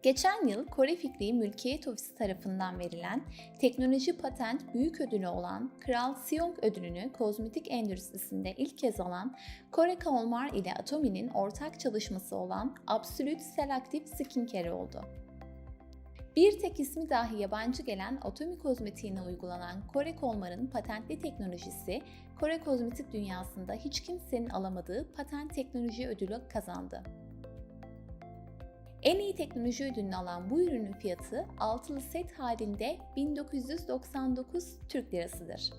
Geçen yıl Kore Fikri Mülkiyet Ofisi tarafından verilen teknoloji patent büyük ödülü olan Kral Seong ödülünü kozmetik endüstrisinde ilk kez alan Kore Kolmar ile Atomi'nin ortak çalışması olan Absolute Selective Skincare oldu. Bir tek ismi dahi yabancı gelen Atomi kozmetiğine uygulanan Kore Kolmar'ın patentli teknolojisi, Kore kozmetik dünyasında hiç kimsenin alamadığı patent teknoloji ödülü kazandı. En iyi teknoloji ödülünü alan bu ürünün fiyatı altılı set halinde 1999 Türk Lirasıdır.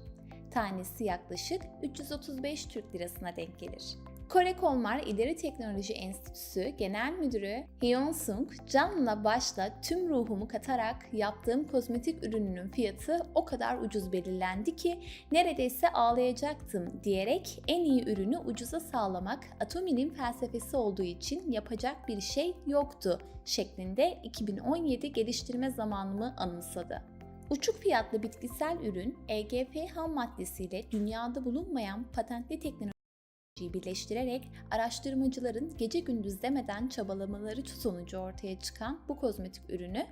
Tanesi yaklaşık 335 Türk Lirasına denk gelir. Kore Kolmar İleri Teknoloji Enstitüsü Genel Müdürü Hyun Sung, "Canla başla tüm ruhumu katarak yaptığım kozmetik ürününün fiyatı o kadar ucuz belirlendi ki neredeyse ağlayacaktım" diyerek en iyi ürünü ucuza sağlamak Atomi'nin felsefesi olduğu için yapacak bir şey yoktu şeklinde 2017 geliştirme zamanımı anımsadı. Uçuk fiyatlı bitkisel ürün EGF ham maddesiyle dünyada bulunmayan patentli teknoloji birleştirerek araştırmacıların gece gündüz demeden çabalamaları sonucu ortaya çıkan bu kozmetik ürünü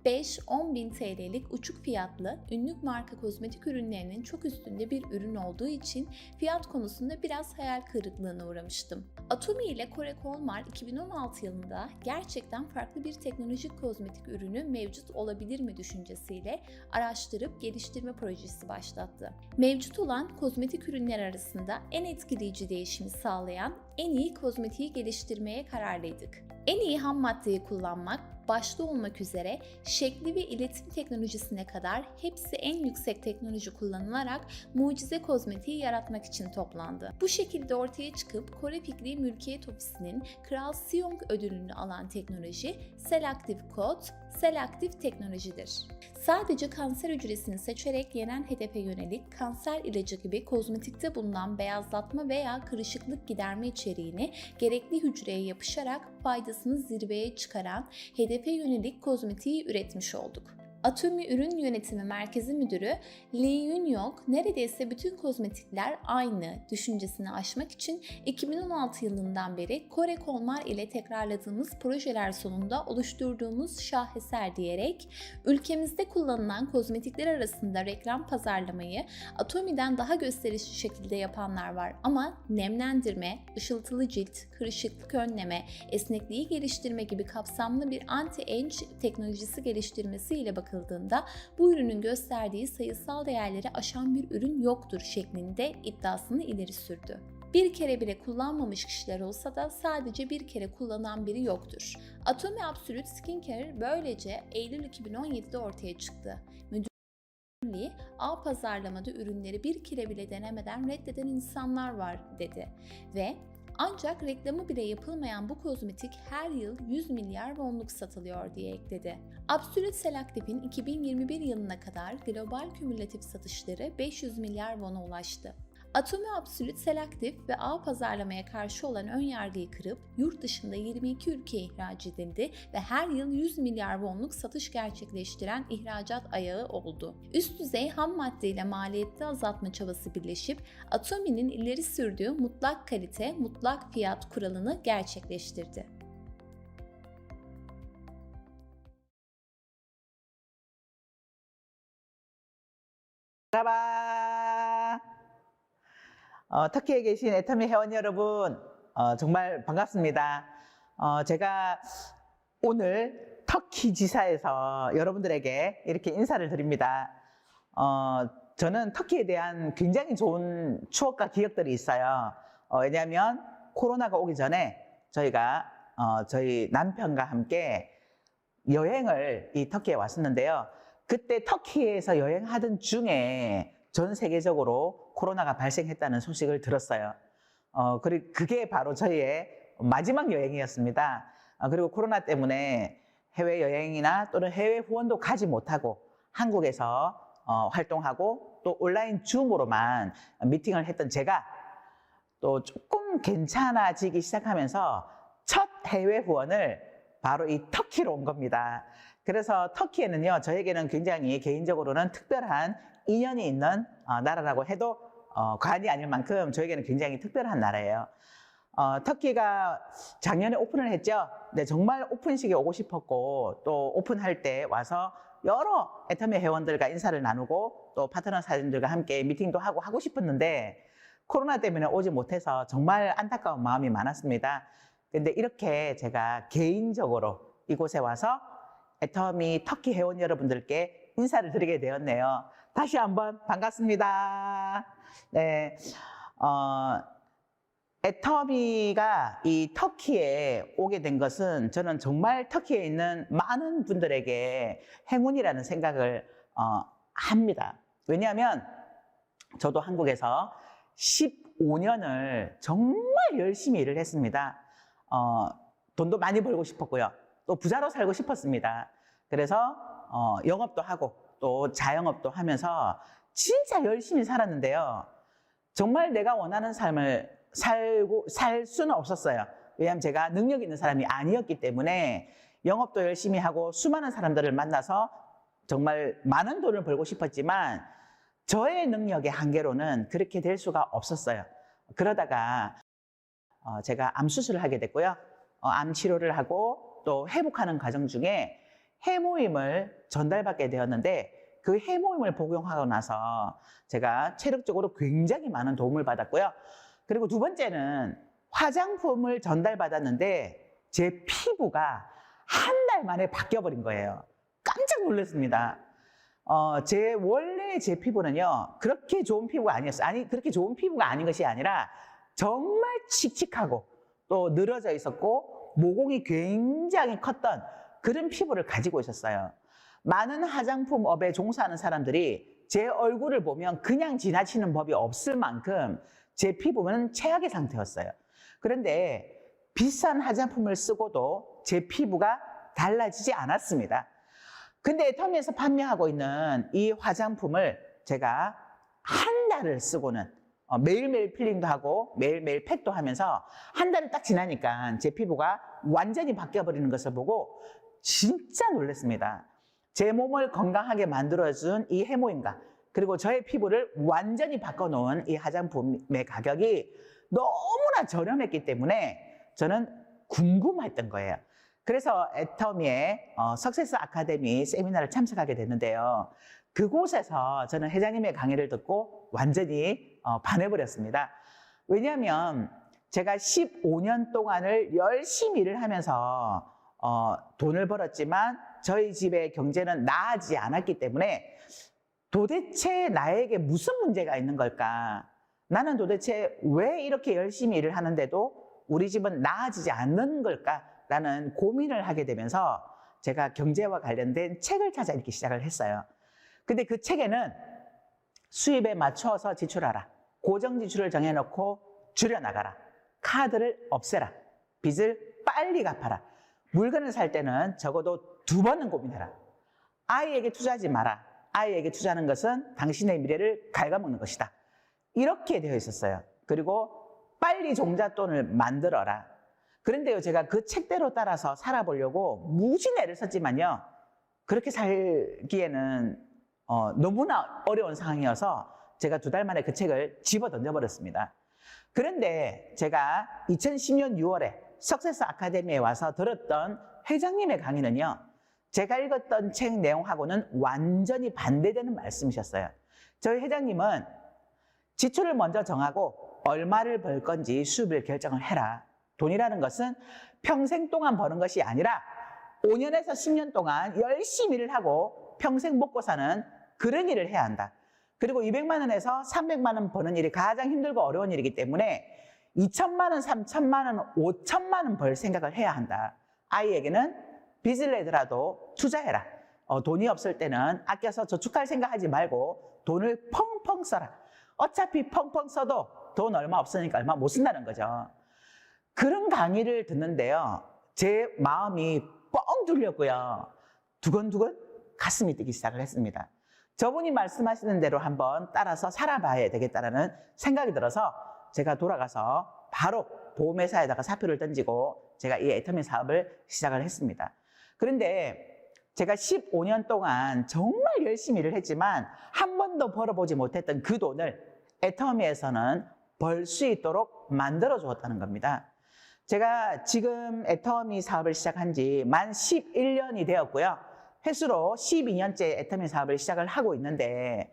5-10 bin TL'lik uçuk fiyatlı ünlü marka kozmetik ürünlerinin çok üstünde bir ürün olduğu için fiyat konusunda biraz hayal kırıklığına uğramıştım. Atomi ile Kore Kolmar 2016 yılında gerçekten farklı bir teknolojik kozmetik ürünü mevcut olabilir mi düşüncesiyle araştırıp geliştirme projesi başlattı. Mevcut olan kozmetik ürünler arasında en etkileyici değişimi sağlayan en iyi kozmetiği geliştirmeye kararlıydık. En iyi ham maddeyi kullanmak, başta olmak üzere şekli ve iletim teknolojisine kadar hepsi en yüksek teknoloji kullanılarak mucize kozmetiği yaratmak için toplandı. Bu şekilde ortaya çıkıp Kore Fikri Mülkiyet Ofisi'nin Kral Seong ödülünü alan teknoloji Selective Coat, Selective teknolojidir. Sadece kanser hücresini seçerek yenen hedefe yönelik kanser ilacı gibi kozmetikte bulunan beyazlatma veya kırışıklık giderme içeriğini gerekli hücreye yapışarak faydasını zirveye çıkaran hedefe yönelik kozmetiği üretmiş olduk. Atomi Ürün Yönetimi Merkezi Müdürü Lee Yun-yok, neredeyse bütün kozmetikler aynı düşüncesini aşmak için 2016 yılından beri Kore Kolmar ile tekrarladığımız projeler sonunda oluşturduğumuz şaheser diyerek ülkemizde kullanılan kozmetikler arasında reklam pazarlamayı Atomi'den daha gösterişli şekilde yapanlar var ama nemlendirme, ışıltılı cilt, kırışıklık önleme, esnekliği geliştirme gibi kapsamlı bir anti-age teknolojisi geliştirmesiyle bakıldığında bu ürünün gösterdiği sayısal değerleri aşan bir ürün yoktur şeklinde iddiasını ileri sürdü. Bir kere bile kullanmamış kişiler olsa da sadece bir kere kullanan biri yoktur. Atomi Absolute Skincare böylece Eylül 2017'de ortaya çıktı. Lee, "Ağ pazarlamada ürünleri bir kere bile denemeden reddeden insanlar var" dedi ve "Ancak reklamı bile yapılmayan bu kozmetik her yıl 100 milyar wonluk satılıyor" diye ekledi. Absolute Selective'in 2021 yılına kadar global kümülatif satışları 500 milyar won'a ulaştı. Atomi Absolute Selective ve ağ pazarlamaya karşı olan önyargıyı kırıp yurt dışında 22 ülkeye ihraç edildi ve her yıl 100 milyar wonluk satış gerçekleştiren ihracat ayağı oldu. Üst düzey ham madde ile maliyette azaltma çabası birleşip Atomi'nin ileri sürdüğü mutlak kalite, mutlak fiyat kuralını gerçekleştirdi. merhaba. 터키에 계신 애터미 회원 여러분, 정말 반갑습니다. 제가 오늘 터키 지사에서 여러분들에게 이렇게 인사를 드립니다. 저는 터키에 대한 굉장히 좋은 추억과 기억들이 있어요. 왜냐하면 코로나가 오기 전에 저희가 저희 남편과 함께 여행을 이 터키에 왔었는데요. 그때 터키에서 여행하던 중에 전 세계적으로 코로나가 발생했다는 소식을 들었어요. 그리고 그게 바로 저희의 마지막 여행이었습니다. 그리고 코로나 때문에 해외여행이나 또는 해외 후원도 가지 못하고 한국에서 활동하고 또 온라인 줌으로만 미팅을 했던 제가 또 조금 괜찮아지기 시작하면서 첫 해외 후원을 바로 이 터키로 온 겁니다. 그래서 터키에는요, 저에게는 굉장히 개인적으로는 특별한 인연이 있는 나라라고 해도 과언이 아닐 만큼 저에게는 굉장히 특별한 나라예요. 터키가 작년에 오픈을 했죠. 네, 정말 오픈식에 오고 싶었고 또 오픈할 때 와서 여러 애터미 회원들과 인사를 나누고 또 파트너 사진들과 함께 미팅도 하고 싶었는데 코로나 때문에 오지 못해서 정말 안타까운 마음이 많았습니다. 근데 이렇게 제가 개인적으로 이곳에 와서 애터미 터키 회원 여러분들께 인사를 드리게 되었네요. 다시 한번 반갑습니다. 네, 애터미가 이 터키에 오게 된 것은 저는 정말 터키에 있는 많은 분들에게 행운이라는 생각을 합니다. 왜냐하면 저도 한국에서 15년을 정말 열심히 일을 했습니다. 돈도 많이 벌고 싶었고요. 또 부자로 살고 싶었습니다. 그래서 영업도 하고 또 자영업도 하면서 진짜 열심히 살았는데요. 정말 내가 원하는 삶을 살 수는 없었어요. 왜냐하면 제가 능력 있는 사람이 아니었기 때문에 영업도 열심히 하고 수많은 사람들을 만나서 정말 많은 돈을 벌고 싶었지만 저의 능력의 한계로는 그렇게 될 수가 없었어요. 그러다가 제가 암 수술을 하게 됐고요. 암 치료를 하고 또 회복하는 과정 중에 해모임을 전달받게 되었는데 그 해모임을 복용하고 나서 제가 체력적으로 굉장히 많은 도움을 받았고요. 그리고 두 번째는 화장품을 전달받았는데 제 피부가 한 달 만에 바뀌어버린 거예요. 깜짝 놀랐습니다. 원래 제 피부는요, 그렇게 좋은 피부가 아니었어요. 아니, 그렇게 좋은 피부가 아닌 것이 아니라 정말 칙칙하고 또 늘어져 있었고 모공이 굉장히 컸던 그런 피부를 가지고 있었어요. 많은 화장품업에 종사하는 사람들이 제 얼굴을 보면 그냥 지나치는 법이 없을 만큼 제 피부는 최악의 상태였어요. 그런데 비싼 화장품을 쓰고도 제 피부가 달라지지 않았습니다. 근데 애터미에서 판매하고 있는 이 화장품을 제가 한 달을 쓰고는 매일매일 필링도 하고 매일매일 팩도 하면서 한 달을 딱 지나니까 제 피부가 완전히 바뀌어버리는 것을 보고 진짜 놀랐습니다. 제 몸을 건강하게 만들어준 이 해모임과 그리고 저의 피부를 완전히 바꿔놓은 이 화장품의 가격이 너무나 저렴했기 때문에 저는 궁금했던 거예요. 그래서 애터미의 석세스 아카데미 세미나를 참석하게 됐는데요. 그곳에서 저는 회장님의 강의를 듣고 완전히 반해버렸습니다. 왜냐하면 제가 15년 동안을 열심히 일을 하면서 돈을 벌었지만 저희 집의 경제는 나아지지 않았기 때문에 도대체 나에게 무슨 문제가 있는 걸까? 나는 도대체 왜 이렇게 열심히 일을 하는데도 우리 집은 나아지지 않는 걸까? 라는 고민을 하게 되면서 제가 경제와 관련된 책을 찾아 읽기 시작을 했어요. 근데 그 책에는 수입에 맞춰서 지출하라. 고정 지출을 정해놓고 줄여나가라. 카드를 없애라. 빚을 빨리 갚아라. 물건을 살 때는 적어도 2번은 고민해라. 아이에게 투자하지 마라. 아이에게 투자하는 것은 당신의 미래를 갉아먹는 것이다. 이렇게 되어 있었어요. 그리고 빨리 종잣돈을 만들어라. 그런데요, 제가 그 책대로 따라서 살아보려고 무지 애를 썼지만요, 그렇게 살기에는 너무나 어려운 상황이어서 제가 2달 만에 그 책을 집어 던져버렸습니다. 그런데 제가 2010년 6월에 석세스 아카데미에 와서 들었던 회장님의 강의는요, 제가 읽었던 책 내용하고는 완전히 반대되는 말씀이셨어요. 저희 회장님은 지출을 먼저 정하고 얼마를 벌 건지 수입을 결정을 해라. 돈이라는 것은 평생 동안 버는 것이 아니라 5년에서 10년 동안 열심히 일을 하고 평생 먹고 사는 그런 일을 해야 한다. 그리고 200만 원에서 300만 원 버는 일이 가장 힘들고 어려운 일이기 때문에 2천만 원, 3천만 원, 5천만 원 벌 생각을 해야 한다. 아이에게는 빚을 내더라도 투자해라. 돈이 없을 때는 아껴서 저축할 생각하지 말고 돈을 펑펑 써라. 어차피 펑펑 써도 돈 얼마 없으니까 얼마 못 쓴다는 거죠. 그런 강의를 듣는데요, 제 마음이 뻥 뚫렸고요. 두근두근 가슴이 뛰기 시작을 했습니다. 저분이 말씀하시는 대로 한번 따라서 살아봐야 되겠다는 생각이 들어서 제가 돌아가서 바로 보험회사에다가 사표를 던지고 제가 이 애터미 사업을 시작을 했습니다. 그런데 제가 15년 동안 정말 열심히 일을 했지만 한 번도 벌어보지 못했던 그 돈을 애터미에서는 벌 수 있도록 만들어 주었다는 겁니다. 제가 지금 애터미 사업을 시작한 지 만 11년이 되었고요. 횟수로 12년째 애터미 사업을 시작을 하고 있는데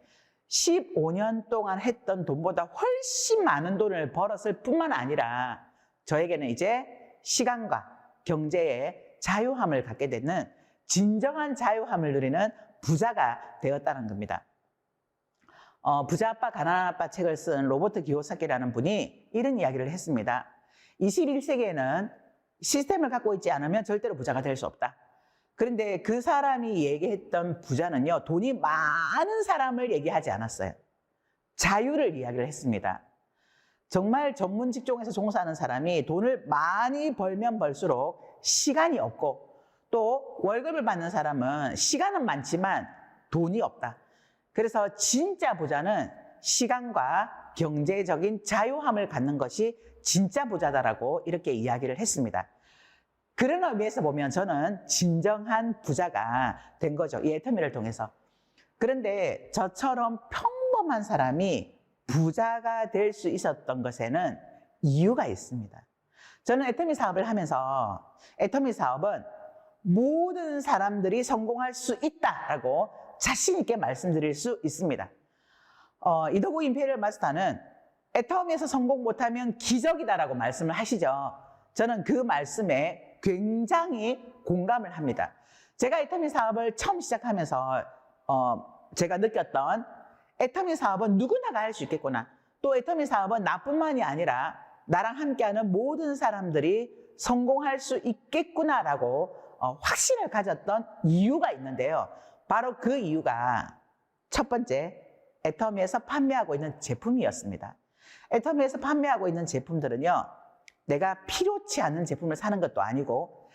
15년 동안 했던 돈보다 훨씬 많은 돈을 벌었을 뿐만 아니라 저에게는 이제 시간과 경제의 자유함을 갖게 되는 진정한 자유함을 누리는 부자가 되었다는 겁니다. 부자 아빠 가난한 아빠 책을 쓴 로버트 기요사키라는 분이 이런 이야기를 했습니다. 21세기에는 시스템을 갖고 있지 않으면 절대로 부자가 될 수 없다. 그런데 그 사람이 얘기했던 부자는요, 돈이 많은 사람을 얘기하지 않았어요. 자유를 이야기를 했습니다. 정말 전문 직종에서 종사하는 사람이 돈을 많이 벌면 벌수록 시간이 없고, 또 월급을 받는 사람은 시간은 많지만 돈이 없다. 그래서 진짜 부자는 시간과 경제적인 자유함을 갖는 것이 진짜 부자다라고 이렇게 이야기를 했습니다. 그런 의미에서 보면 저는 진정한 부자가 된 거죠. 이 애터미를 통해서. 그런데 저처럼 평범한 사람이 부자가 될 수 있었던 것에는 이유가 있습니다. 저는 애터미 사업을 하면서 애터미 사업은 모든 사람들이 성공할 수 있다라고 자신 있게 말씀드릴 수 있습니다. 이더구 임페리얼 마스터는 애터미에서 성공 못하면 기적이다라고 말씀을 하시죠. 저는 그 말씀에 굉장히 공감을 합니다. 제가 애터미 사업을 처음 시작하면서 제가 느꼈던 애터미 사업은 누구나가 할 수 있겠구나. 또 애터미 사업은 나뿐만이 아니라 나랑 함께하는 모든 사람들이 성공할 수 있겠구나라고 확신을 가졌던 이유가 있는데요. 바로 그 이유가 첫 번째, 애터미에서 판매하고 있는 제품이었습니다. 애터미에서 판매하고 있는 제품들은요, 내가 필요치 않은 제품을 사는 것도 아니고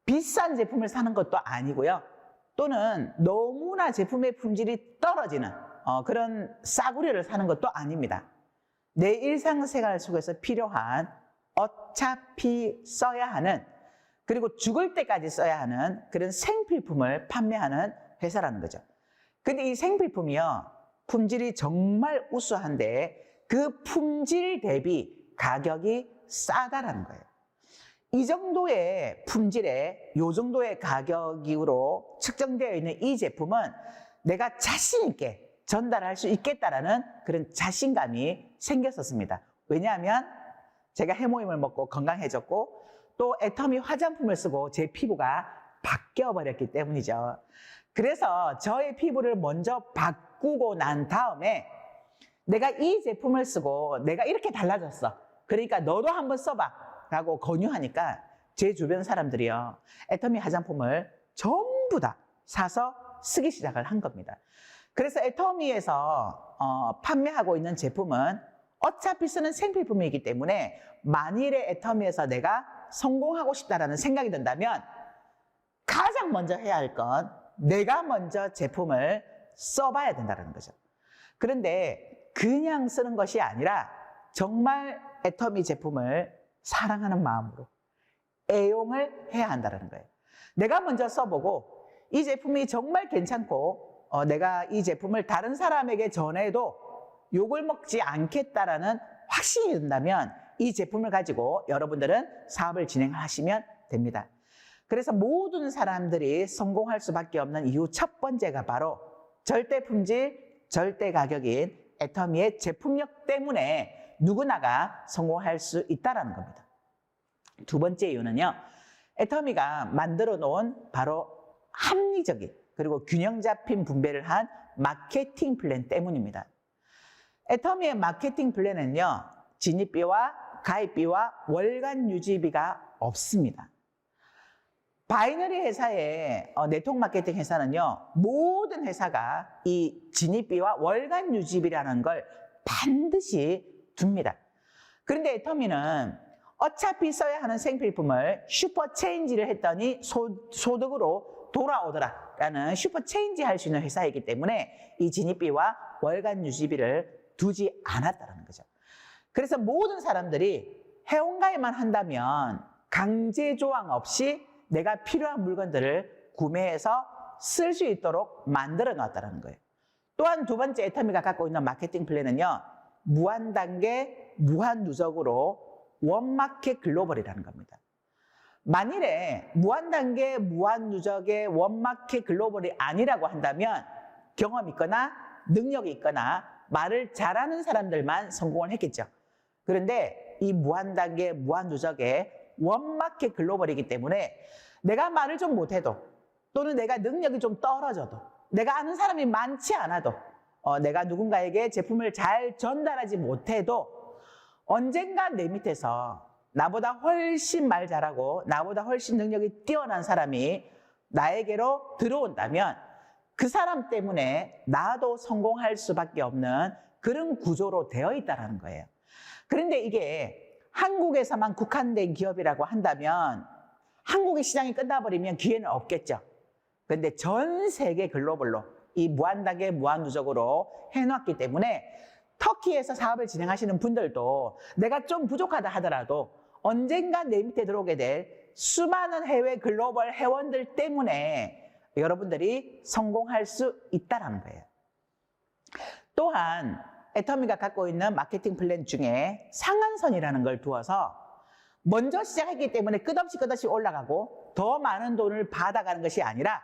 비싼 제품을 사는 것도 아니고요. 또는 너무나 제품의 품질이 떨어지는 그런 싸구려를 사는 것도 아닙니다. 내 일상생활 속에서 필요한, 어차피 써야 하는, 그리고 죽을 때까지 써야 하는 그런 생필품을 판매하는 회사라는 거죠. 근데 이 생필품이요, 품질이 정말 우수한데 그 품질 대비 가격이 싸다라는 거예요. 이 정도의 품질에 이 정도의 가격으로 측정되어 있는 이 제품은 내가 자신 있게 전달할 수 있겠다라는 그런 자신감이 생겼었습니다. 왜냐하면 제가 해모임을 먹고 건강해졌고 또 애터미 화장품을 쓰고 제 피부가 바뀌어버렸기 때문이죠. 그래서 저의 피부를 먼저 바꾸고 난 다음에 내가 이 제품을 쓰고 내가 이렇게 달라졌어. 그러니까 너도 한번 써봐 라고 권유하니까 제 주변 사람들이요, 애터미 화장품을 전부 다 사서 쓰기 시작을 한 겁니다. 그래서 애터미에서 판매하고 있는 제품은 어차피 쓰는 생필품이기 때문에 만일에 애터미에서 내가 성공하고 싶다라는 생각이 든다면 가장 먼저 해야 할 건 내가 먼저 제품을 써봐야 된다는 거죠. 그런데 그냥 쓰는 것이 아니라 정말 애터미 제품을 사랑하는 마음으로 애용을 해야 한다는 거예요. 내가 먼저 써보고 이 제품이 정말 괜찮고 내가 이 제품을 다른 사람에게 전해도 욕을 먹지 않겠다라는 확신이 든다면 이 제품을 가지고 여러분들은 사업을 진행하시면 됩니다. 그래서 모든 사람들이 성공할 수밖에 없는 이유 첫 번째가 바로 절대 품질, 절대 가격인 애터미의 제품력 때문에 누구나가 성공할 수 있다는 겁니다. 두 번째 이유는요, 애터미가 만들어 놓은 바로 합리적인 그리고 균형 잡힌 분배를 한 마케팅 플랜 때문입니다. 애터미의 마케팅 플랜은요, 진입비와 가입비와 월간 유지비가 없습니다. 바이너리 회사의 네트워크 마케팅 회사는요, 모든 회사가 이 진입비와 월간 유지비라는 걸 반드시 줍니다. 그런데 애터미는 어차피 써야 하는 생필품을 슈퍼 체인지를 했더니 소득으로 돌아오더라 라는 슈퍼 체인지 할 수 있는 회사이기 때문에 이 진입비와 월간 유지비를 두지 않았다는 거죠. 그래서 모든 사람들이 회원가입만 한다면 강제 조항 없이 내가 필요한 물건들을 구매해서 쓸 수 있도록 만들어 놨다는 거예요. 또한 두 번째 애터미가 갖고 있는 마케팅 플랜은요, 무한 단계 무한 누적으로 원마켓 글로벌이라는 겁니다. 만일에 무한단계 무한 누적의 원마켓 글로벌이 아니라고 한다면 경험 있거나 능력이 있거나 말을 잘하는 사람들만 성공을 했겠죠. 그런데 이 무한단계 무한 누적의 원마켓 글로벌이기 때문에 내가 말을 좀 못해도 또는 내가 능력이 좀 떨어져도 내가 아는 사람이 많지 않아도 내가 누군가에게 제품을 잘 전달하지 못해도 언젠가 내 밑에서 나보다 훨씬 말 잘하고 나보다 훨씬 능력이 뛰어난 사람이 나에게로 들어온다면 그 사람 때문에 나도 성공할 수밖에 없는 그런 구조로 되어 있다는 거예요. 그런데 이게 한국에서만 국한된 기업이라고 한다면 한국의 시장이 끝나버리면 기회는 없겠죠. 그런데 전 세계 글로벌로 이 무한단계 무한누적으로 해놨기 때문에 터키에서 사업을 진행하시는 분들도 내가 좀 부족하다 하더라도 언젠가 내 밑에 들어오게 될 수많은 해외 글로벌 회원들 때문에 여러분들이 성공할 수 있다는 거예요. 또한 애터미가 갖고 있는 마케팅 플랜 중에 상한선이라는 걸 두어서 먼저 시작했기 때문에 끝없이 올라가고 더 많은 돈을 받아가는 것이 아니라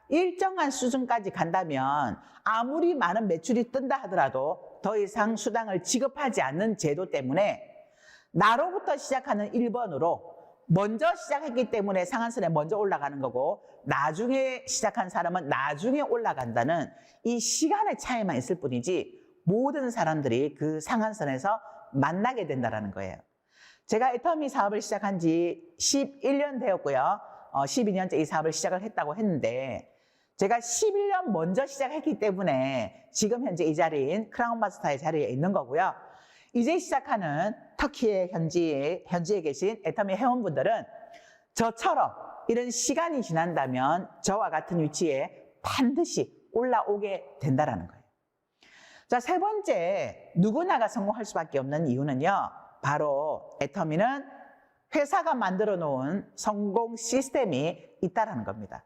일정한 수준까지 간다면 아무리 많은 매출이 뜬다 하더라도 더 이상 수당을 지급하지 않는 제도 때문에 나로부터 시작하는 1번으로 먼저 시작했기 때문에 상한선에 먼저 올라가는 거고 나중에 시작한 사람은 나중에 올라간다는 이 시간의 차이만 있을 뿐이지 모든 사람들이 그 상한선에서 만나게 된다는 거예요. 제가 애터미 사업을 시작한 지 11년 되었고요. 12년째 이 사업을 시작을 했다고 했는데 제가 11년 먼저 시작했기 때문에 지금 현재 이 자리인 크라운 마스터의 자리에 있는 거고요. 이제 시작하는 터키의 현지에 계신 애터미 회원분들은 저처럼 이런 시간이 지난다면 저와 같은 위치에 반드시 올라오게 된다는 거예요. 자, 세 번째, 누구나가 성공할 수밖에 없는 이유는요. 바로 애터미는 회사가 만들어 놓은 성공 시스템이 있다는 겁니다.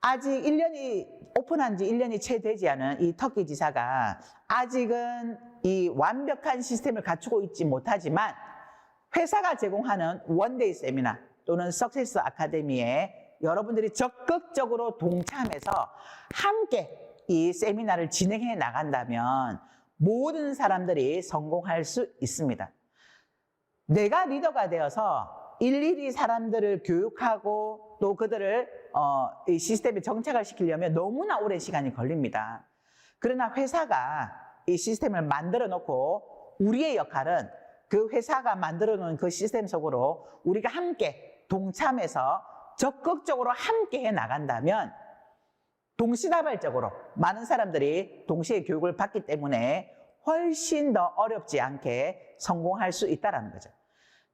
아직 오픈한 지 1년이 채 되지 않은 이 터키 지사가 아직은 이 완벽한 시스템을 갖추고 있지 못하지만 회사가 제공하는 원데이 세미나 또는 석세스 아카데미에 여러분들이 적극적으로 동참해서 함께 이 세미나를 진행해 나간다면 모든 사람들이 성공할 수 있습니다. 내가 리더가 되어서 일일이 사람들을 교육하고 또 그들을 이 시스템에 정착을 시키려면 너무나 오랜 시간이 걸립니다. 그러나 회사가 이 시스템을 만들어 놓고 우리의 역할은 그 회사가 만들어 놓은 그 시스템 속으로 우리가 함께 동참해서 적극적으로 함께 해 나간다면 동시다발적으로 많은 사람들이 동시에 교육을 받기 때문에 훨씬 더 어렵지 않게 성공할 수 있다는 거죠.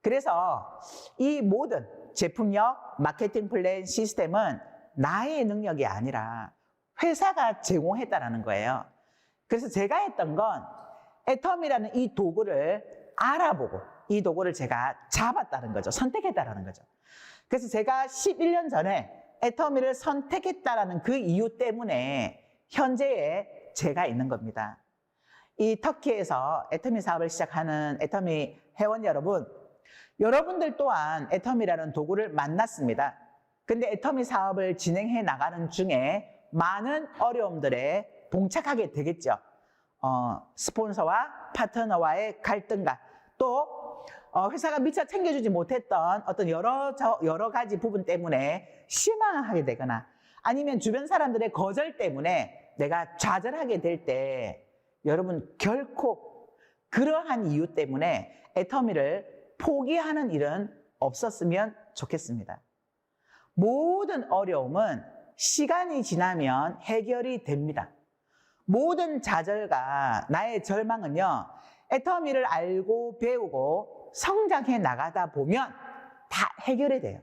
그래서 이 모든 제품력, 마케팅 플랜 시스템은 나의 능력이 아니라 회사가 제공했다는 거예요. 그래서 제가 했던 건 애터미라는 이 도구를 알아보고 이 도구를 제가 잡았다는 거죠. 선택했다는 거죠. 그래서 제가 11년 전에 애터미를 선택했다는 그 이유 때문에 현재의 제가 있는 겁니다. 이 터키에서 애터미 사업을 시작하는 애터미 회원 여러분, 여러분들 또한 애터미라는 도구를 만났습니다. 근데 애터미 사업을 진행해 나가는 중에 많은 어려움들에 동착하게 되겠죠. 스폰서와 파트너와의 갈등과 또 회사가 미처 챙겨주지 못했던 어떤 여러 가지 부분 때문에 실망하게 되거나 아니면 주변 사람들의 거절 때문에 내가 좌절하게 될 때 여러분 결코 그러한 이유 때문에 애터미를 포기하는 일은 없었으면 좋겠습니다. 모든 어려움은 시간이 지나면 해결이 됩니다. 모든 좌절과 나의 절망은요, 애터미를 알고 배우고 성장해 나가다 보면 다 해결이 돼요.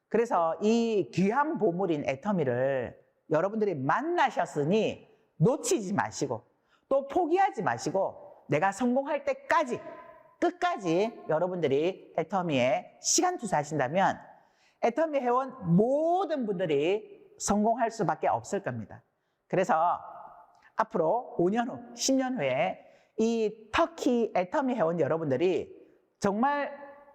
그래서 이 귀한 보물인 애터미를 여러분들이 만나셨으니 놓치지 마시고 또 포기하지 마시고 내가 성공할 때까지 끝까지 여러분들이 애터미에 시간 투자하신다면 애터미 회원 모든 분들이 성공할 수밖에 없을 겁니다. 그래서 앞으로 5년 후, 10년 후에 이 터키 애터미 회원 여러분들이 정말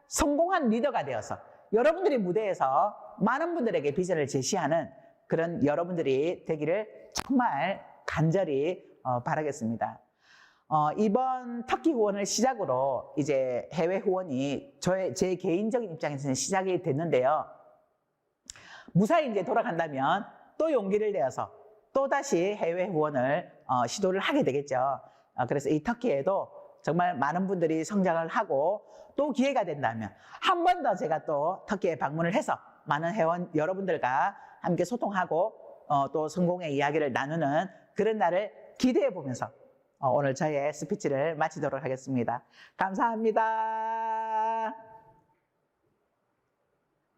성공한 리더가 되어서 여러분들이 무대에서 많은 분들에게 비전을 제시하는 그런 여러분들이 되기를 정말 간절히 바라겠습니다. 이번 터키 후원을 시작으로 이제 해외 후원이 제 개인적인 입장에서는 시작이 됐는데요. 무사히 이제 돌아간다면 또 용기를 내어서 또다시 해외 후원을 시도를 하게 되겠죠. 그래서 이 터키에도 정말 많은 분들이 성장을 하고 또 기회가 된다면 한 번 더 제가 또 터키에 방문을 해서 많은 회원 여러분들과 함께 소통하고 또 성공의 이야기를 나누는 그런 날을 기대해 보면서 오늘 저의 스피치를 마치도록 하겠습니다. 감사합니다.